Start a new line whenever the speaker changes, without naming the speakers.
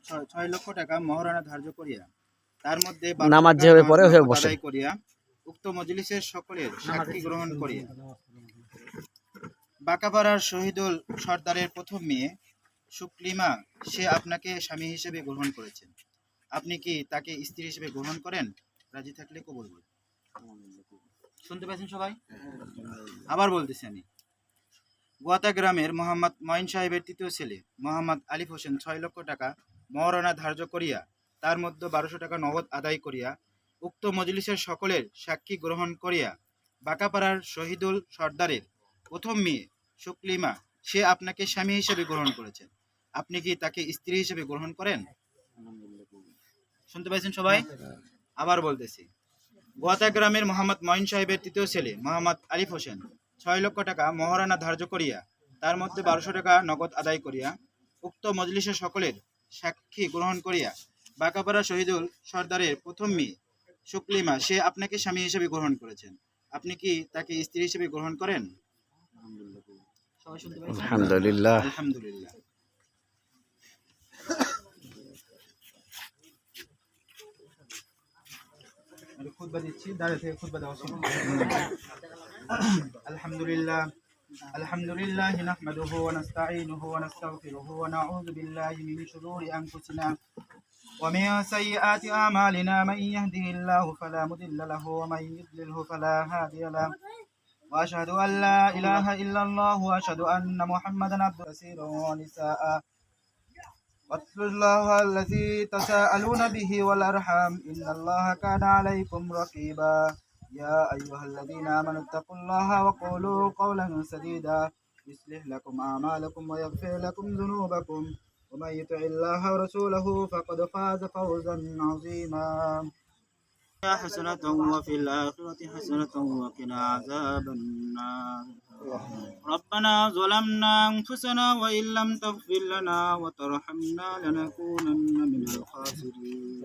6 লক্ষ টাকা মহারণা ধার্য করিয়া তার মধ্যে
নামাজ যেভাবে পড়ে ওইভাবে
নগদ
বসেন।
আদায় করিয়া উক্ত মজলিসের সকলের সাক্ষী গ্রহণ করিয়া বাঁকাপাড়ার শহীদুল সর্দারের প্রথম মেয়ে শুক্লিমা সে আপনাকে স্বামী হিসেবে গ্রহণ করেছেন, আপনি কি তাকে স্ত্রী হিসেবে গ্রহণ করেন? রাজি থাকলে কবুল বলুন। শুনতে পাচ্ছেন সবাই? আবার বলতেছি আমি। গোয়াতা গ্রামের মোহাম্মদ মঈন সাহেবের তৃতীয় ছেলে মোহাম্মদ আলিফ হোসেন 6 লক্ষ টাকা মহারণা ধার্য করিয়া তার মধ্যে 1200 টাকা নগদ আদায় করিয়া উক্ত মজলিসের সকলের সাক্ষী গ্রহণ করিয়া বাঁকাপাড়ার শহীদুল সর্দারের প্রথম মেয়ে শুক্লিমা সে আপনাকে স্বামী হিসেবে গ্রহণ করেছেন, আপনি কি তাকে স্ত্রী হিসেবে গ্রহণ করেন? শুনতে পাইছেন সবাই? আবার বলতেছি। গোয়াতা গ্রামের মোহাম্মদ মঈন সাহেবের তৃতীয় ছেলে মোহাম্মদ আলিফ হোসেন 6 লক্ষ টাকা মহারণা ধার্য করিয়া তার মধ্যে 1200 টাকা নগদ আদায় করিয়া উক্ত মজলিসের সকলের সাক্ষী গ্রহণ করিয়া বাঁকাপাড়া শহীদুল সর্দারের প্রথম মেয়ে শুক্লিমা সে আপনাকে স্বামী হিসেবে গ্রহণ করেছেন, আপনি কি তাকে স্ত্রী হিসেবে গ্রহণ করেন? সবাই শুনতে পাচ্ছেন?
আলহামদুলিল্লাহ।
আলহামদুলিল্লাহ। খুতবা দিচ্ছি, দাঁড়িয়ে থেকে খুতবা দেওয়া শুনুন। আলহামদুলিল্লাহ আলহামদুলিল্লাহ নাহমাদুহু ওয়া নাস্তাঈনুহু ওয়া নাস্তাগফিরুহু ওয়া নাউযু বিল্লাহি মিন শুরুরি আনফুসিনা ওয়া মিন সাইয়্যাতি আমালিনা মান ইয়াহদিহিল্লাহু ফালা মুদিল্লা লাহু ওয়া মান ইউদ্লিলহু ফালা হাদিয়া লাহু ওয়া আশহাদু আন লা ইলাহা ইল্লাল্লাহু ওয়া আশহাদু আন্না মুহাম্মাদান আবদুহু ওয়া রাসূলুহু ওয়া নিসাআ واتقوا الله الذي تساءلون به والأرحام إن الله كان عليكم رقيبا يا أيها الذين آمنوا اتقوا الله وقولوا قولا سديدا يصلح لكم أعمالكم ويغفر لكم ذنوبكم ومن يطع الله ورسوله فقد فاز فوزا عظيما حسنة وفي الآخرة حسنة وقنا عذاب النار ربنا ظلمنا أنفسنا وإن لم تغفر لنا وترحمنا لنكونن من الخاسرين